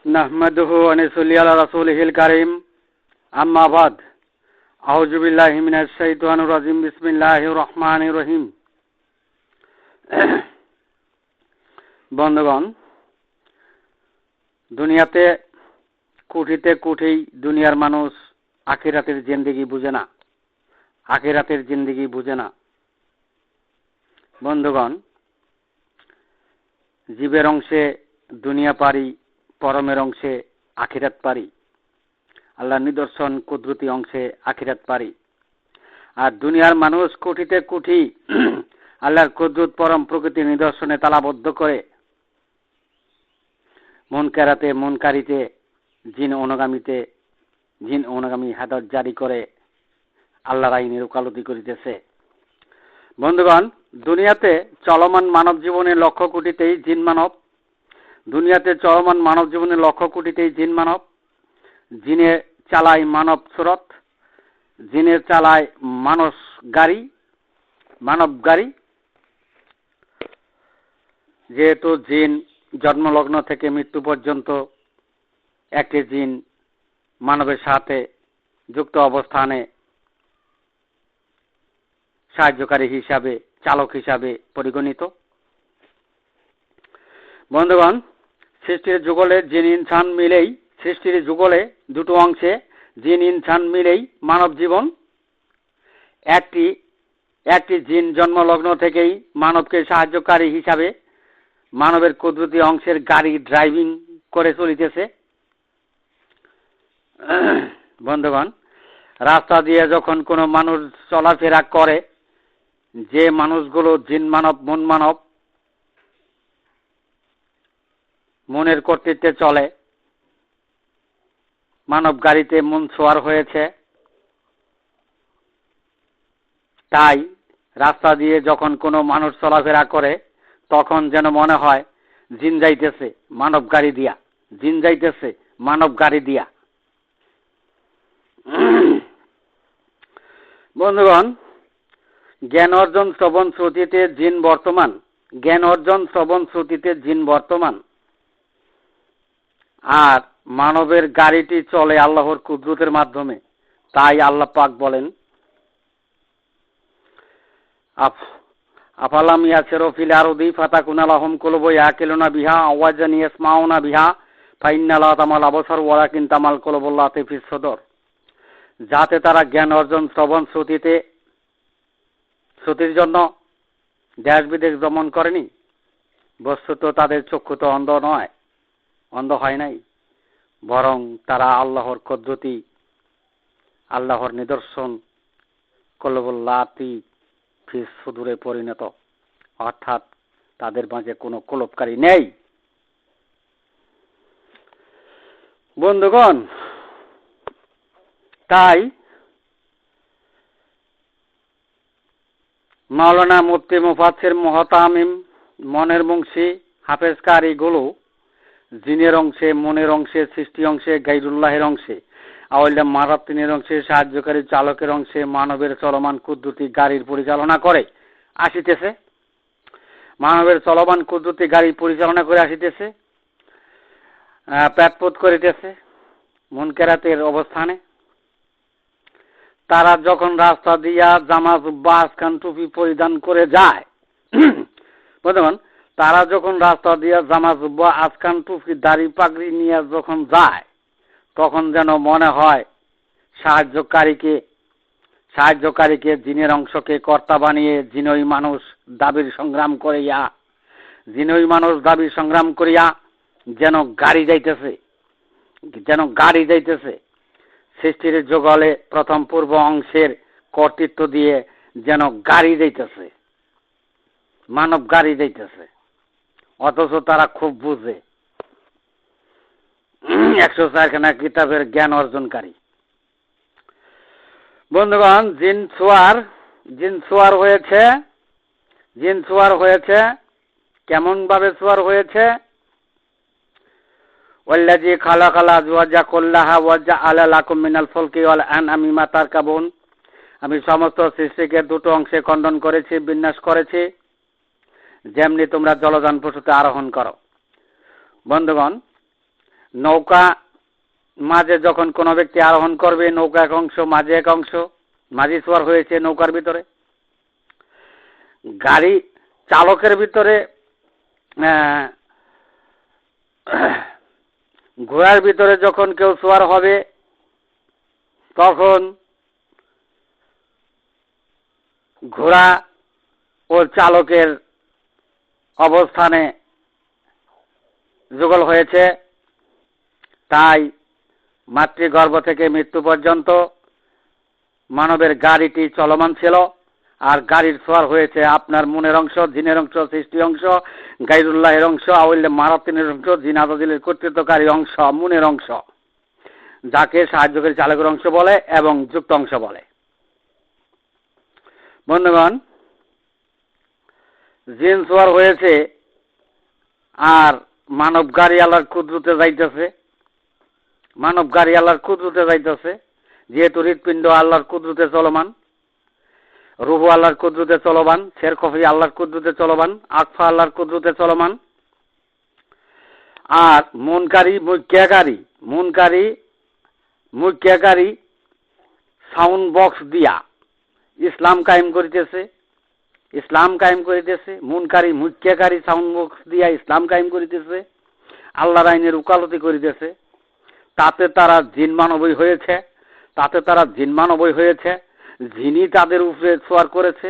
নাহমাদুহু ওয়া নুসাল্লি আলা রাসূলিহিল কারীম আম্মা বাদ আউযু বিল্লাহি মিনাশ শাইতানির রাজিম বিসমিল্লাহির রহমানির রহিম। বন্ধুগণ, দুনিয়াতে কোটিতে কোটি দুনিয়ার মানুষ আখিরাতের জিন্দেগি বুঝে না, আখিরাতের জিন্দেগি বুঝে না। বন্ধুগণ, জীবের অংশে দুনিয়া পারি, পরমের অংশে আখিরাত পারি, আল্লাহর নিদর্শন কুদরতি অংশে আখিরাত পারি। আর দুনিয়ার মানুষ কোটিতে কোটি আল্লাহর কুদরত পরম প্রকৃতির নিদর্শনে তালাবদ্ধ করে মুনকারাতে মুনকারিতে জিন অনুগামী হাদত জারি করে আল্লাহর আইনের ওকালতি করিতেছে। বন্ধুগণ, দুনিয়াতে চলমান মানব জীবনের লক্ষ কোটিতেই জিন মানব, দুনিয়াতে চলমান মানব জীবনের লক্ষ কোটিতেই জিন মানব। জিনে চালায় মানব সুরত, জিনে চালায় মানব গাড়ি। যেহেতু জিন জন্মলগ্ন থেকে মৃত্যু পর্যন্ত একটি জিন মানবের সাথে যুক্ত অবস্থানে সাহায্যকারী হিসাবে, চালক হিসাবে পরিগণিত। বন্ধুগণ, সৃষ্টির যুগলে জিন ইনসান মিলেই, সৃষ্টির যুগলে দুটো অংশে জিন ইনসান মিলেই মানব জীবন। একটি জিন জন্মলগ্ন থেকেই মানবকে সাহায্যকারী হিসাবে মানবের কুদরতি অংশের গাড়ি ড্রাইভিং করে চলিতেছে। বন্ধুগণ, রাস্তা দিয়ে যখন কোনো মানুষ চলাফেরা করে, যে মানুষগুলো জিন মানব, মনের কর্তৃত্বে চলে, মানব গাড়িতে মন ছোঁয়ার হয়েছে, তাই রাস্তা দিয়ে যখন কোনো মানুষ চলাফেরা করে তখন যেন মনে হয় জিন যাইতেছে মানব গাড়ি দিয়া, জিন যাইতেছে মানব গাড়ি দিয়া। বন্ধুগণ, জ্ঞান অর্জন শ্রবণ শ্রুতিতে জিন বর্তমান, জ্ঞান অর্জন শ্রবণ শ্রুতিতে জিন বর্তমান। আর মানবের গাড়িটি চলে আল্লাহর কুদরতের মাধ্যমে। তাই আল্লাহ পাক বলেন, আফালাম ইয়াসিরু ফিল আরদি ফাতাকুনা লাহুম কুলুবুন ইয়াকিলুনা বিহা আওয়াজান ইয়াসমাউনা বিহা ফাইন্না লা তামাল আবসার ওয়ালাকিন তামাল কুলুবুল লাতি ফিস সুদূর। যাতে তারা জ্ঞান অর্জন শ্রবণ শ্রুতির জন্য দেশ বিদেশ ভ্রমণ করেনি। বস্তুত তাদের চক্ষু তো অন্ধ হয় নাই, বরং তারা আল্লাহর কুদরতি, আল্লাহর নিদর্শন কুলুবুল লাতি ফিস সুদূরে পরিণত, অর্থাৎ তাদের মাঝে কোনো কুলুপকারী নেই। বন্ধুগণ, তাই মাওলানা মুফতি মুফাসসির মুহতামিম মনের মুন্সি হাফেজ কারিগুলো জিনের অংশে, মনের অংশে, সৃষ্টি অংশে, গাইরুল্লাহের অংশে, আওয়াল্লা মারাতিনের অংশে, সাহায্যকারী চালকের অংশে মানবের চলমান কুদরতি গাড়ির পরিচালনা করে আসিতেছে। মানবের চলমান কুদরতি গাড়ি পরিচালনা করে আসিতেছে, পেটপোত করিতেছে মুনকারাতের অবস্থানে। তারা যখন রাস্তা দিয়া জামা জুব্বা আসকান টুপি পরিধান করে যায়, বন্ধুগণ, তারা যখন রাস্তা দিয়া জামা জুব্বা আসকান টুপি দাড়ি পাগড়ি নিয়ে যখন যায়, তখন যেন মনে হয় সাহায্যকারীকে জিনের অংশকে কর্তা বানিয়ে জিনই মানুষ দাবির সংগ্রাম করিয়া যেন গাড়ি যাইতেছে, সৃষ্টির যুগলে প্রথম পূর্ব অংশের কর্তৃত্ব দিয়ে যেন গাড়ি যাইতেছে, মানব গাড়ি যাইতেছে। অথচ তারা খুব বুঝে, 104খানা কিতাবের জ্ঞান অর্জনকারী। বন্ধুগণ, জিন ছোয়ার হয়েছে। কেমন ভাবে ছোয়ার হয়েছে? ওয়াল্লাযী খালাকাল আজওয়াজা কুল্লাহা ওয়া জাআলা লাকুম মিনাল ফুলকি ওয়াল আনআমি মা তারকাবুন। আমি সমস্ত সৃষ্টিকে দুটো অংশে খণ্ডন করেছি, বিন্যাস করেছি, যেমনি তোমরা জলযান পশুতে আরোহণ করো। বন্ধুগণ, নৌকা মাঝে যখন কোনো ব্যক্তি আরোহণ করবে, নৌকা এক অংশ, মাঝে এক অংশ, মাঝি সোয়ার হয়েছে নৌকার ভিতরে। গাড়ি চালকের ভিতরে ঘোড়ার ভিতরে যখন কেউ সোয়ার হবে, তখন ঘোড়া ও চালকের অবস্থানে যুগল হয়েছে। তাই মাতৃগর্ভ থেকে মৃত্যু পর্যন্ত মানবের গাড়িটি চলমান ছিল। আর গাড়ির সোয়ার হয়েছে আপনার মনের অংশ, জিনের অংশ, সৃষ্টি অংশ, গাইরুল্লাহের অংশ, আউল্লে মারাতিনের অংশ, জিন আজাদিলের কর্তৃত্বকারী অংশ, মনের অংশ, যাকে সাহায্যকারী চালকের অংশ বলে এবং যুক্ত অংশ বলে। বন্ধুগণ, জিন সোয়ার হয়েছে আর মানব গাড়ি আল্লাহর কুদরতে যাইতেছে। মানব গাড়ি আল্লাহর কুদরতে যাইতেছে, যেহেতু হৃৎপিণ্ড আল্লাহর কুদরতে চলমান, রুহু আল্লাহর কুদরতে চলমান, শেরকফি আল্লাহর কুদরতে চলমান, আকফা আল্লাহর কুদরতে চলমান। আর মুনকারী সাউন্ড বক্স দিয়া ইসলাম কায়েম করিতেছে। মুনকারী সাউন্ড বক্স দিয়া ইসলাম কায়েম করিতেছে, আল্লাহর আইনের উকালতি করিতেছে। তাতে তারা জিন মানবই হয়েছে। জিনই তাদের উপরে সোয়ার করেছে।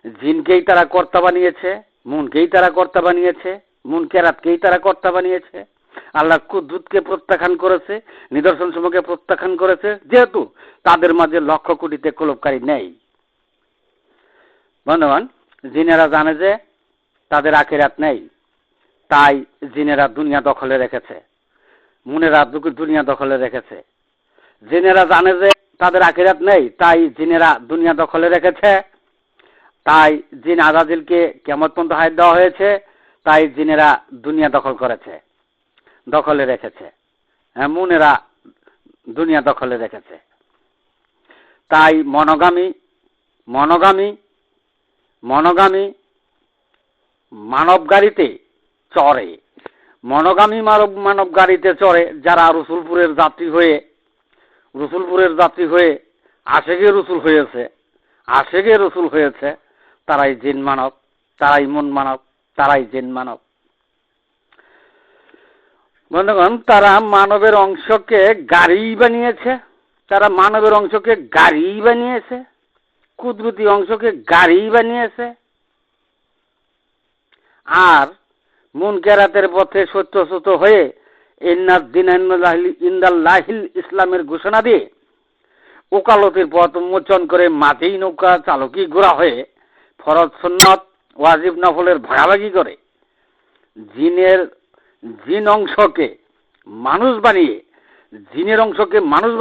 জিনকেই তারা কর্তা বানিয়েছে, মুনকেই তারা কর্তা বানিয়েছে, মুনকেরাতকেই তারা কর্তা বানিয়েছে। আল্লাহর কুদরতকে প্রত্যাখ্যান করেছে, নিদর্শন সমূহকে প্রত্যাখ্যান করেছে, যেহেতু তাদের মাঝে লক্ষ কোটিতে কলবকারী নেই। বন্ধুগণ, জিনেরা জানে যে তাদের আখিরাত নেই, তাই জিনেরা দুনিয়া দখলে রেখেছে, মুনেরা দুনিয়া দখলে রেখেছে। জিনেরা জানে যে তাদের আখিরাত নেই, তাই জিনেরা দুনিয়া দখলে রেখেছে। তাই জিন আজাদিলকে কিয়ামত পর্যন্ত হায়াত দেওয়া হয়েছে, তাই জিনেরা দুনিয়া দখলে রেখেছে। মুনেরা দুনিয়া দখলে রেখেছে। তাই মনোগামী মানব গাড়িতে চড়ে। মানব গাড়িতে চড়ে যারা রসুলপুরের যাত্রী হয়ে আশেকে রসুল হয়েছে, তারাই জিন মানব, তারাই মন মানব, তারাই জিন মানব। বন্ধুগণ, তারা মানবের অংশকে গাড়ি বানিয়েছে, কুদরতি অংশকে গাড়ি বানিয়েছে। আর মুনকেরাতের পথে সত্যচ্যুত হয়ে ইন্দাল্লাহিল ইসলামের ঘোষণা দিয়ে ওকালতির পথ উন্মোচন করে মাঝেই নৌকা চালকই ঘোড়া হয়ে ফরজ সুন্নত ওয়াজিব নফলের ভাগাভাগি করে জিনের অংশকে মানুষ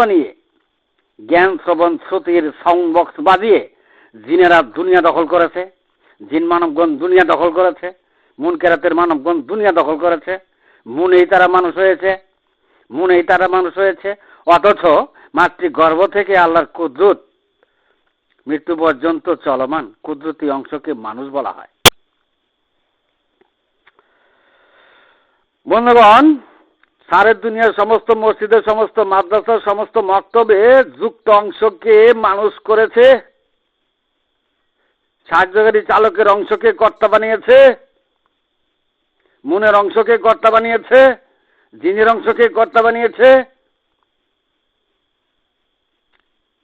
বানিয়ে জ্ঞান শ্রবণ শ্রুতির সাউন্ড বক্স বাজিয়ে জিনেরা দুনিয়া দখল করেছে। জিন মানবগণ দুনিয়া দখল করেছে, মুনকেরাতের মানবগণ দুনিয়া দখল করেছে। মুনেই তারা মানুষ হয়েছে। অথচ মাতৃগর্ভ থেকে আল্লাহর কুদরত মৃত্যু পর্যন্ত চলমান, কুদরতি অংশকে মানুষ বলা হয়। বন্ধুগণ, সারের দুনিয়ার সমস্ত মসজিদের, সমস্ত মাদ্রাসার, সমস্ত মক্তবে যুক্ত অংশকে মানুষ করেছে, সাহায্যকারী চালকের অংশকে কর্তা বানিয়েছে, মনের অংশকে কর্তা বানিয়েছে, জিনের অংশকে কর্তা বানিয়েছে।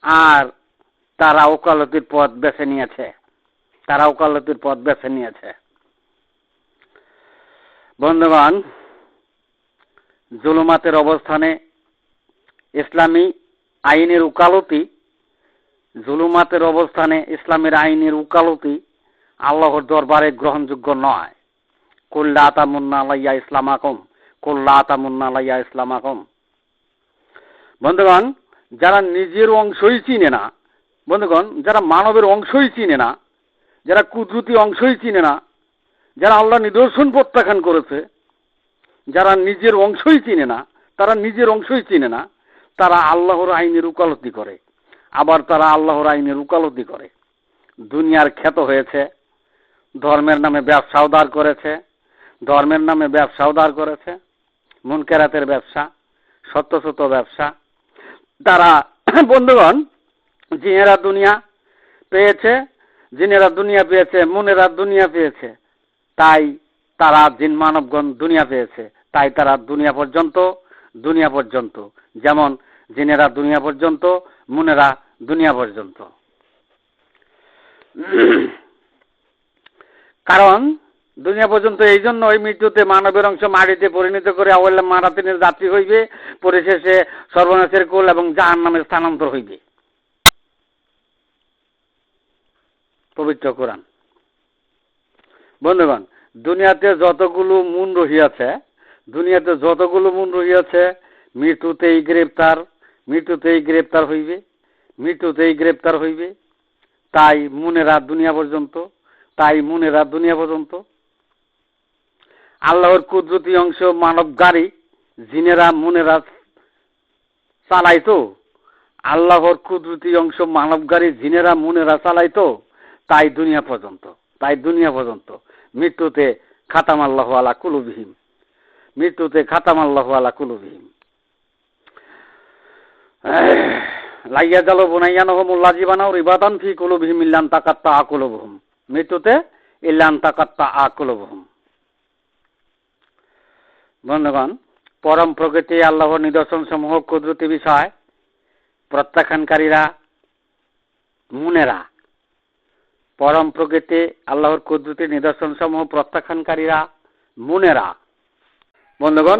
আর তারা ওকালতির পথ বেছে নিয়েছে। বন্ধুগণ, জুলুমাতের অবস্থানে ইসলামী আইনের উকালতি আল্লাহর দরবারে গ্রহণযোগ্য নয়। কুল্লা তামুন্না আলাইয়া ইসলামাকুম। বন্ধুগণ, যারা নিজের অংশই চিনে না, যারা মানবের অংশই চিনে না, যারা কুদরতি অংশই চিনে না, যারা আল্লাহ নিদর্শন প্রত্যাখ্যান করেছে, যারা নিজের অংশই চিনে না, তারা আল্লাহর আইনের উকালতি করে। আবার তারা আল্লাহর আইনের উকালতি করে দুনিয়ার খ্যাত হয়েছে, ধর্মের নামে ব্যবসা উদার করেছে, মুনকেরাতের ব্যবসা, সত্য ব্যবসা। তারা বন্ধুগণ জিনেরা দুনিয়া পেয়েছে, মুনেরা দুনিয়া পেয়েছে, তাই তারা জিন মানবগণ দুনিয়া পেয়েছে, তাই তারা দুনিয়া পর্যন্ত, যেমন জিনেরা দুনিয়া পর্যন্ত, মুনেরা দুনিয়া পর্যন্ত। কারণ দুনিয়া পর্যন্ত এই জন্য ওই মৃত্যুতে মানবের অংশ মাটিতে পরিণত করে আওয়াল মারাতিনের যাত্রী হইবে, পরিশেষে সর্বনাশের কোল এবং জাহান্নামে স্থানান্তর হইবে। পবিত্র কোরআন। বন্ধুগণ, দুনিয়াতে যতগুলো মূল রহিয়াছে, মৃত্যুতেই গ্রেপ্তার হইবে, তাই মুনেরা দুনিয়া পর্যন্ত। আল্লাহর কুদরতি অংশ মানব গাড়ি জিনেরা মুনেরা চালাইতো, তাই দুনিয়া পর্যন্ত। মৃত্যুতে খাতাম আল্লাহু আলা কুলুবিহিম। লাইয়া জালো বুনাইয়ানহুমুল্লাহ জীবানাও রিবাদান ফি কুলুবিহিম ইল্লান তাকাত্তা আকুলুবহুম। মৃত্যুতে ইল্লান তাকাত্তা আকুলুবহুম। বন্ধুগণ, পরম প্রকৃতি আল্লাহর নিদর্শন সমূহ কুদরতি বিষয় প্রত্যাখ্যানকারীরা মুনেরা। পরম প্রকৃতি আল্লাহর কুদরতি নিদর্শন সমূহ প্রত্যাখ্যানকারীরা মুনেরা। বন্ধুগণ,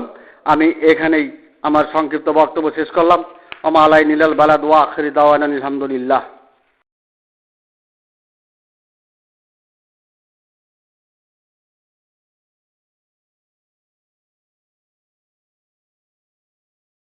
আমি এখানেই আমার সংক্ষিপ্ত বক্তব্য শেষ করলাম। ওমা আলাইনা ইল্লাল বালাগ ওয়া আখিরু দাওয়ানা আলহামদুলিল্লাহ।